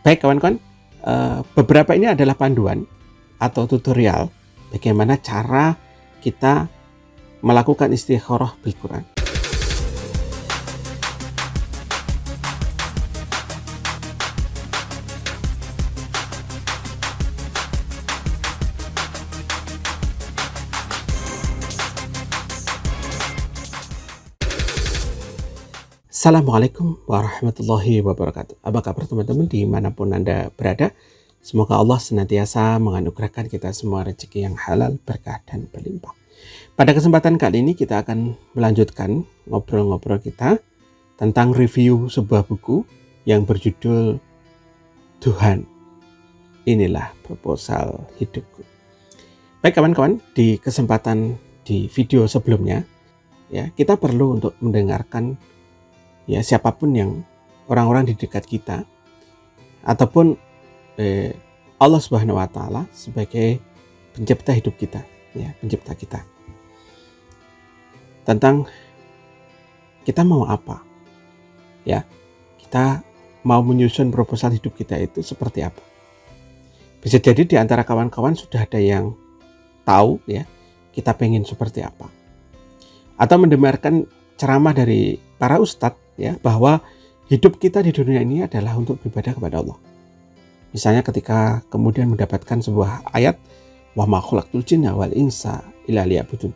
Baik kawan-kawan, beberapa ini adalah panduan atau tutorial bagaimana cara kita melakukan istikharah bil Quran. Assalamualaikum warahmatullahi wabarakatuh. Apa kabar teman-teman dimanapun Anda berada? Semoga Allah senantiasa menganugerahkan kita semua rezeki yang halal, berkah, dan berlimpah. Pada kesempatan kali ini kita akan melanjutkan ngobrol-ngobrol kita tentang review sebuah buku yang berjudul Tuhan, Inilah Proposal Hidupku. Baik kawan-kawan, di kesempatan di video sebelumnya ya, kita perlu untuk mendengarkan ya siapapun yang orang-orang di dekat kita ataupun Allah Subhanahu wa taala sebagai pencipta hidup kita, ya, pencipta kita. Tentang kita mau apa? Ya, kita mau menyusun proposal hidup kita itu seperti apa? Bisa jadi di antara kawan-kawan sudah ada yang tahu ya, kita pengen seperti apa. Atau mendengarkan ceramah dari para ustadz ya, bahwa hidup kita di dunia ini adalah untuk beribadah kepada Allah. Misalnya ketika kemudian mendapatkan sebuah ayat wa ma khalaqtul jinna wal insa illa liya'budun,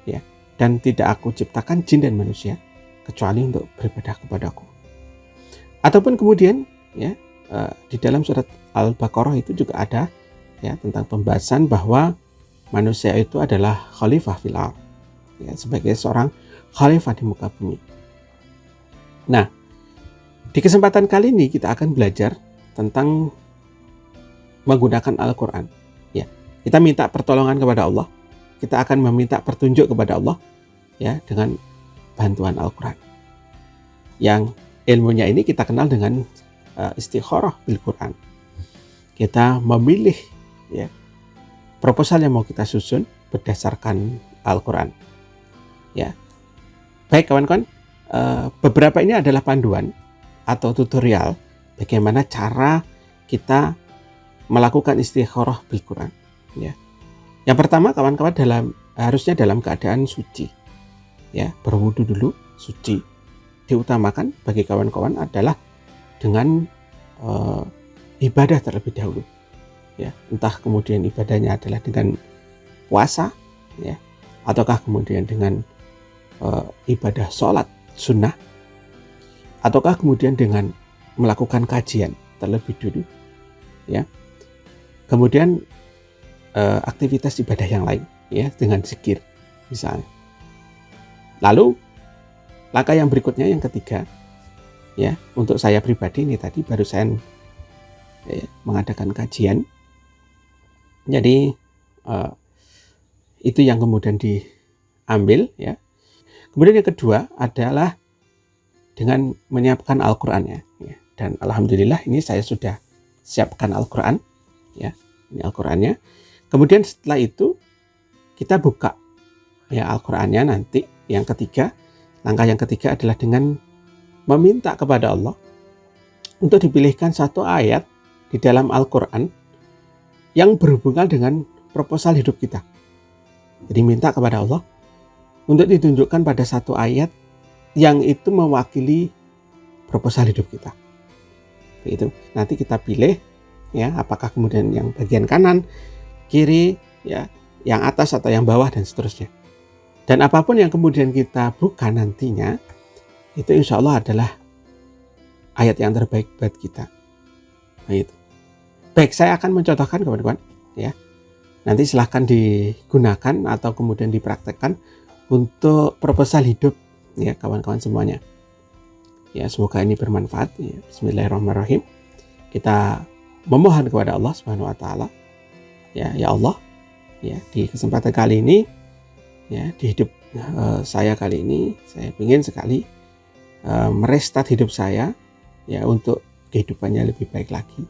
ya, dan tidak aku ciptakan jin dan manusia kecuali untuk beribadah kepadaku. Ataupun kemudian ya, di dalam surat Al-Baqarah itu juga ada ya tentang pembahasan bahwa manusia itu adalah khalifah fil ardh, ya, sebagai seorang khalifah di muka bumi. Nah, di kesempatan kali ini kita akan belajar tentang menggunakan Al-Quran. Ya, kita minta pertolongan kepada Allah. Kita akan meminta petunjuk kepada Allah ya dengan bantuan Al-Quran. Yang ilmunya ini kita kenal dengan istikharah bil Quran. Kita memilih ya proposal yang mau kita susun berdasarkan Al-Quran. Ya, baik kawan-kawan. Beberapa ini adalah panduan atau tutorial bagaimana cara kita melakukan istikharah bil Quran. Ya. Yang pertama kawan-kawan harusnya dalam keadaan suci. Ya, berwudu dulu, suci. Diutamakan bagi kawan-kawan adalah dengan ibadah terlebih dahulu. Ya, entah kemudian ibadahnya adalah dengan puasa, ya, ataukah kemudian dengan ibadah sholat sunnah, ataukah kemudian dengan melakukan kajian terlebih dulu ya, kemudian aktivitas ibadah yang lain ya dengan zikir misalnya. Lalu langkah yang berikutnya yang ketiga ya, untuk saya pribadi ini tadi baru saya mengadakan kajian, jadi itu yang kemudian diambil ya. Kemudian yang kedua adalah dengan menyiapkan Al-Qurannya. Ya. Dan alhamdulillah ini saya sudah siapkan Al-Quran. Ya, ini Al-Qurannya. Kemudian setelah itu kita buka ya Al-Qurannya nanti. Yang ketiga, langkah yang ketiga adalah dengan meminta kepada Allah untuk dipilihkan satu ayat di dalam Al-Quran yang berhubungan dengan proposal hidup kita. Jadi minta kepada Allah untuk ditunjukkan pada satu ayat yang itu mewakili proposal hidup kita. Itu nanti kita pilih ya, apakah kemudian yang bagian kanan, kiri, ya, yang atas atau yang bawah dan seterusnya. Dan apapun yang kemudian kita buka nantinya, itu insya Allah adalah ayat yang terbaik buat kita. Nah, itu. Baik, saya akan mencontohkan kawan-kawan ya. Nanti silahkan digunakan atau kemudian dipraktekkan untuk proposal hidup ya kawan-kawan semuanya. Ya, semoga ini bermanfaat ya. Bismillahirrahmanirrahim. Kita memohon kepada Allah Subhanahu wa taala. Ya Allah, ya di kesempatan kali ini ya di hidup saya kali ini saya ingin sekali merestart hidup saya ya untuk kehidupannya lebih baik lagi.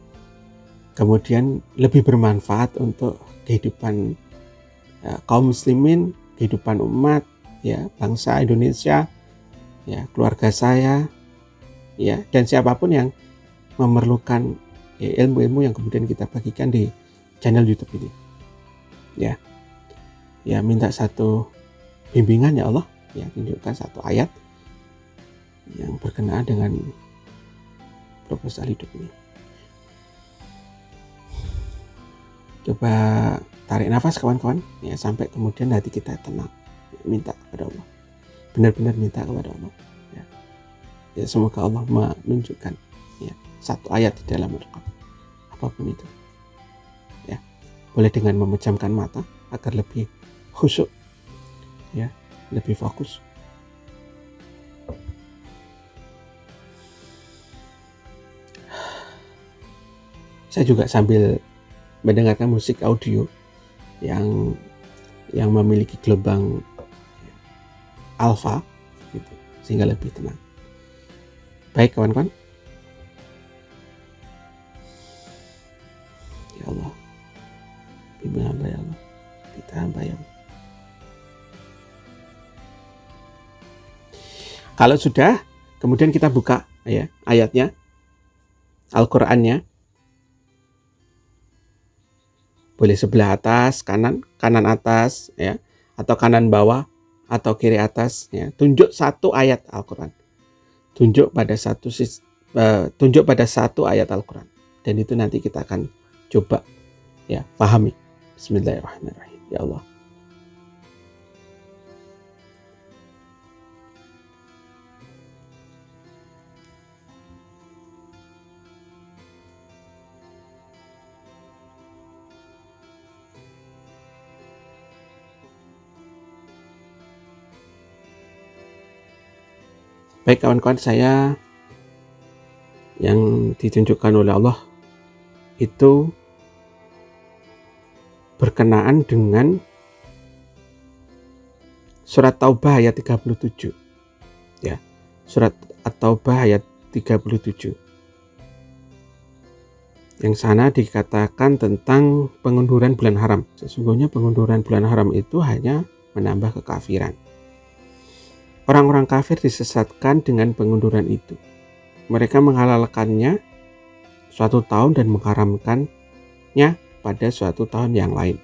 Kemudian lebih bermanfaat untuk kehidupan kaum muslimin, kehidupan umat ya, bangsa Indonesia ya, keluarga saya ya, dan siapapun yang memerlukan ilmu-ilmu yang kemudian kita bagikan di channel YouTube ini. Ya, minta satu bimbingan ya Allah, ya tunjukkan satu ayat yang berkenaan dengan proposal hidup ini. Coba tarik nafas kawan-kawan, ya sampai kemudian hati kita tenang, minta kepada Allah, benar-benar minta kepada Allah. Ya semoga Allah menunjukkan ya satu ayat di dalam Al-Quran, apapun itu. Ya, boleh dengan memejamkan mata agar lebih khusyuk, ya, lebih fokus. Saya juga sambil mendengarkan musik audio yang memiliki gelombang alfa, gitu, sehingga lebih tenang. Baik kawan-kawan, ya Allah, bimbing hamba ya Allah, kita hamba ya Allah. Kalau sudah, kemudian kita buka ya ayatnya, Al-Qur'annya. Boleh sebelah atas, kanan atas ya, atau kanan bawah atau kiri atas ya. Tunjuk satu ayat Al-Qur'an. Tunjuk pada satu ayat Al-Qur'an. Dan itu nanti kita akan coba ya pahami. Bismillahirrahmanirrahim. Ya Allah. Baik kawan-kawan, saya yang ditunjukkan oleh Allah itu berkenaan dengan surat Taubah ayat 37. Ya. Surat At-Taubah ayat 37. Yang sana dikatakan tentang pengunduran bulan haram. Sesungguhnya pengunduran bulan haram itu hanya menambah kekafiran. Orang-orang kafir disesatkan dengan pengunduran itu. Mereka menghalalkannya suatu tahun dan mengharamkannya pada suatu tahun yang lain,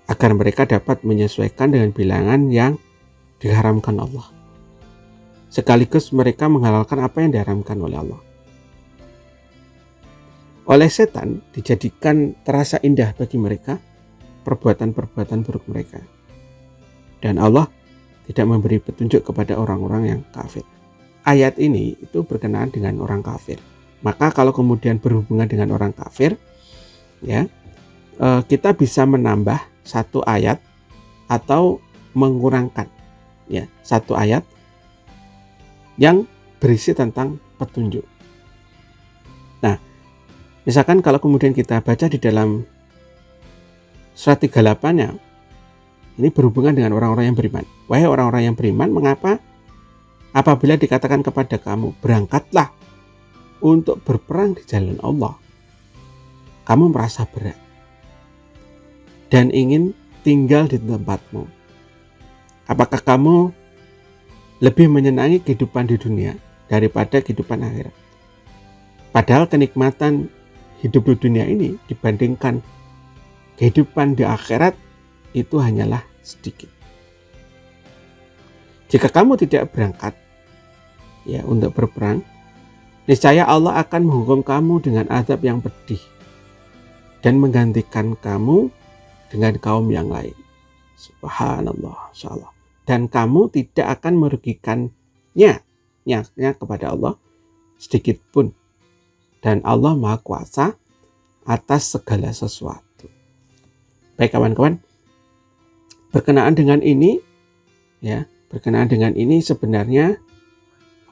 agar mereka dapat menyesuaikan dengan bilangan yang diharamkan Allah. Sekaligus mereka menghalalkan apa yang diharamkan oleh Allah. Oleh setan dijadikan terasa indah bagi mereka perbuatan-perbuatan buruk mereka. Dan Allah tidak memberi petunjuk kepada orang-orang yang kafir. Ayat ini itu berkenaan dengan orang kafir. Maka kalau kemudian berhubungan dengan orang kafir, ya, kita bisa menambah satu ayat atau mengurangkan ya satu ayat yang berisi tentang petunjuk. Nah, misalkan kalau kemudian kita baca di dalam surat 38-nya, ini berhubungan dengan orang-orang yang beriman. Wahai orang-orang yang beriman, mengapa apabila dikatakan kepada kamu, berangkatlah untuk berperang di jalan Allah, kamu merasa berat dan ingin tinggal di tempatmu? Apakah kamu lebih menyenangi kehidupan di dunia daripada kehidupan akhirat? Padahal kenikmatan hidup di dunia ini dibandingkan kehidupan di akhirat itu hanyalah sedikit. Jika kamu tidak berangkat ya untuk berperang, niscaya Allah akan menghukum kamu dengan azab yang pedih dan menggantikan kamu dengan kaum yang lain. Subhanallah, insyaallah. Dan kamu tidak akan merugikannya kepada Allah sedikit pun. Dan Allah Maha Kuasa atas segala sesuatu. Baik kawan-kawan, berkenaan dengan ini sebenarnya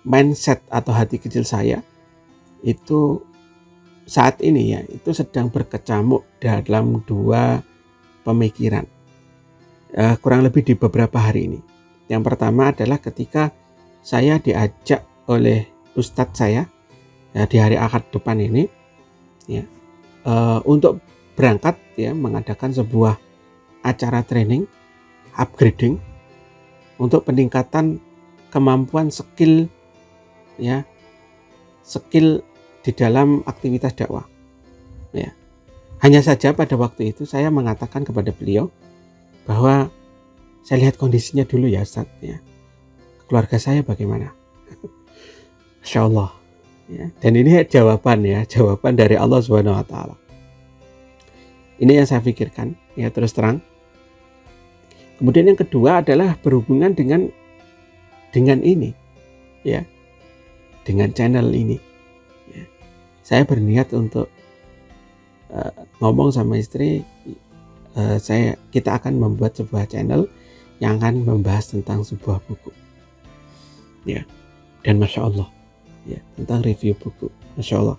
mindset atau hati kecil saya itu saat ini ya itu sedang berkecamuk dalam dua pemikiran, kurang lebih di beberapa hari ini. Yang pertama adalah ketika saya diajak oleh ustadz saya ya, di hari Ahad depan ini ya, untuk berangkat ya mengadakan sebuah acara training upgrading untuk peningkatan kemampuan skill di dalam aktivitas dakwah. Ya. Hanya saja pada waktu itu saya mengatakan kepada beliau bahwa saya lihat kondisinya dulu ya Ustaz, ya. Keluarga saya bagaimana? Masya Allah. Ya. Dan ini jawaban dari Allah Subhanahu Wa Taala. Ini yang saya pikirkan, ya, terus terang. Kemudian yang kedua adalah berhubungan dengan ini, ya, dengan channel ini. Ya. Saya berniat untuk ngomong sama istri, kita akan membuat sebuah channel yang akan membahas tentang sebuah buku, ya. Dan masya Allah, ya, tentang review buku, masya Allah.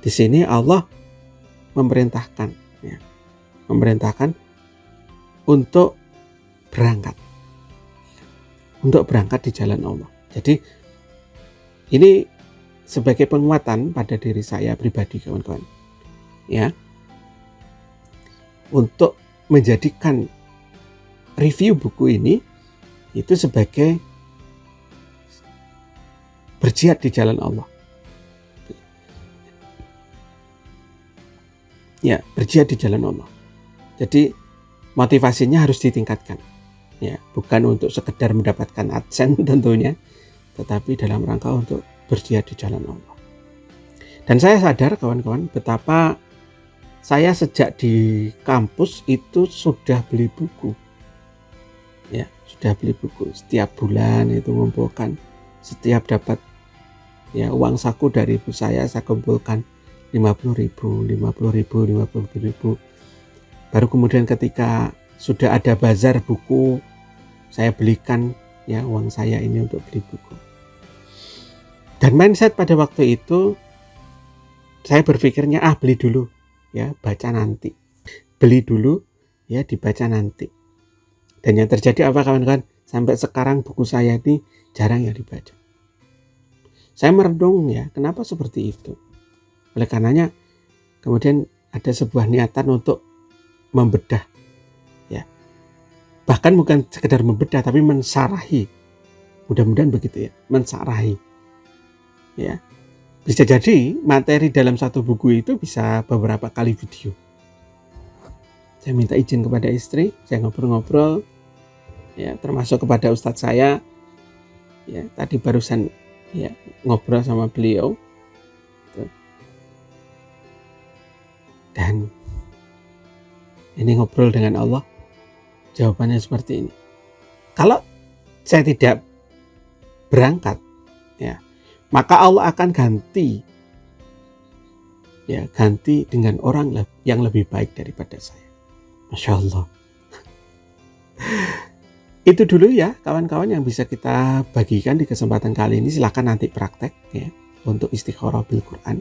Di sini Allah memerintahkan, ya, untuk berangkat di jalan Allah. Jadi ini sebagai penguatan pada diri saya pribadi, kawan-kawan, ya, untuk menjadikan review buku ini itu sebagai berjihad di jalan Allah. Ya, berjihad di jalan Allah. Jadi motivasinya harus ditingkatkan. Ya, bukan untuk sekedar mendapatkan AdSense tentunya, tetapi dalam rangka untuk berjihad di jalan Allah. Dan saya sadar, kawan-kawan, betapa saya sejak di kampus itu sudah beli buku. Ya, sudah beli buku. Setiap bulan itu ngumpulkan, setiap dapat, ya, uang saku dari ibu saya kumpulkan 50.000. Baru kemudian ketika sudah ada bazar buku, saya belikan, ya, uang saya ini untuk beli buku. Dan mindset pada waktu itu saya berpikirnya, beli dulu, ya, baca nanti. Beli dulu, ya, dibaca nanti. Dan yang terjadi apa, kawan-kawan? Sampai sekarang buku saya ini jarang yang dibaca. Saya merenung, ya, kenapa seperti itu? Oleh karenanya kemudian ada sebuah niatan untuk membedah, ya. Bahkan bukan sekedar membedah, tapi mensarahi. Mudah-mudahan begitu, ya, mensarahi. Ya. Bisa jadi materi dalam satu buku itu bisa beberapa kali video. Saya minta izin kepada istri, saya ngobrol-ngobrol, ya, termasuk kepada ustadz saya, ya, tadi barusan, ya, ngobrol sama beliau. Dan ini ngobrol dengan Allah, jawabannya seperti ini. Kalau saya tidak berangkat, ya, maka Allah akan ganti dengan orang yang lebih baik daripada saya. Masya Allah. Itu dulu, ya, kawan-kawan, yang bisa kita bagikan di kesempatan kali ini. Silakan nanti praktek, ya, untuk istikharah bil Quran.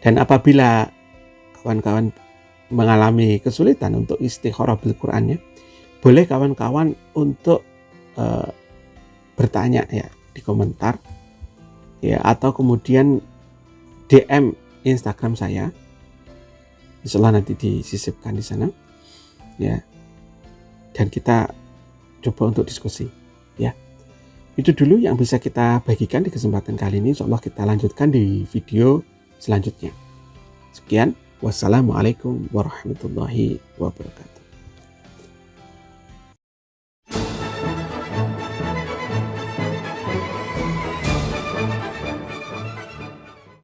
Dan apabila kawan-kawan mengalami kesulitan untuk istikharah bil Qurannya, boleh kawan-kawan untuk bertanya, ya, di komentar, ya, atau kemudian DM Instagram saya. Insyaallah nanti disisipkan di sana, ya, dan kita coba untuk diskusi, ya. Itu dulu yang bisa kita bagikan di kesempatan kali ini. Insyaallah kita lanjutkan di video selanjutnya. Sekian, wassalamualaikum warahmatullahi wabarakatuh.